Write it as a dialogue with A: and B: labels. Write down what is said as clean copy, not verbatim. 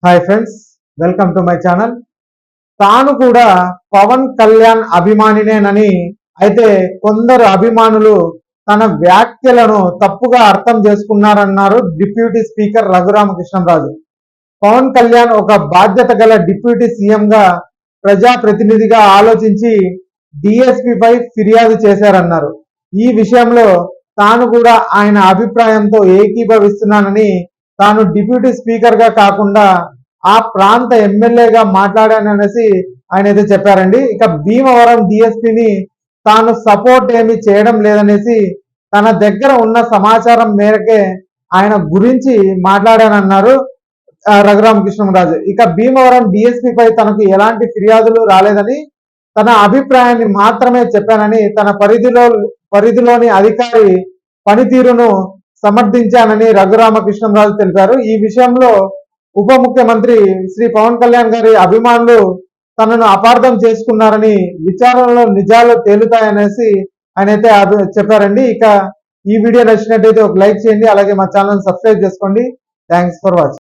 A: Hi friends, welcome to my channel. తాను కూడా పవన్ కళ్యాణ్ అభిమానినేనని అయితే కొందరు అభిమానులు తన వ్యాఖ్యలను తప్పుగా అర్థం చేసుకున్నారన్నారు డిప్యూటీ స్పీకర్ రఘురామకృష్ణంరాజు. పవన్ కళ్యాణ్ ఒక బాధ్యత గల డిప్యూటీ సీఎంగా ప్రజాప్రతినిధిగా ఆలోచించి డిఎస్పీపై ఫిర్యాదు చేశారన్నారు. ఈ విషయంలో తాను కూడా ఆయన అభిప్రాయంతో ఏకీభవిస్తున్నానని, తాను డిప్యూటీ స్పీకర్ గా కాకుండా ఆ ప్రాంత ఎమ్మెల్యేగా మాట్లాడాననేసి ఆయన అయితే చెప్పారండి. ఇక భీమవరం డిఎస్పీని తాను సపోర్ట్ ఏమి చేయడం లేదనేసి తన దగ్గర ఉన్న సమాచారం మేరకే ఆయన గురించి మాట్లాడానన్నారు రఘురామకృష్ణంరాజు. ఇక భీమవరం డిఎస్పీపై తనకు ఎలాంటి ఫిర్యాదులు రాలేదని, తన అభిప్రాయాన్ని మాత్రమే చెప్పానని, తన పరిధిలోని అధికారి పనితీరును సమర్థించానని రఘురామకృష్ణంరాజు తెలిపారు. ఈ విషయంలో ఉప ముఖ్యమంత్రి శ్రీ పవన్ కళ్యాణ్ గారి అభిమానులు తనను అపార్థం చేసుకున్నారని, విచారణలో నిజాలు తేలుతాయనేసి ఆయన అయితే చెప్పారండి. ఇక ఈ వీడియో నచ్చినట్టయితే ఒక లైక్ చేయండి, అలాగే మా ఛానల్ సబ్స్క్రైబ్ చేసుకోండి. Thanks for watching.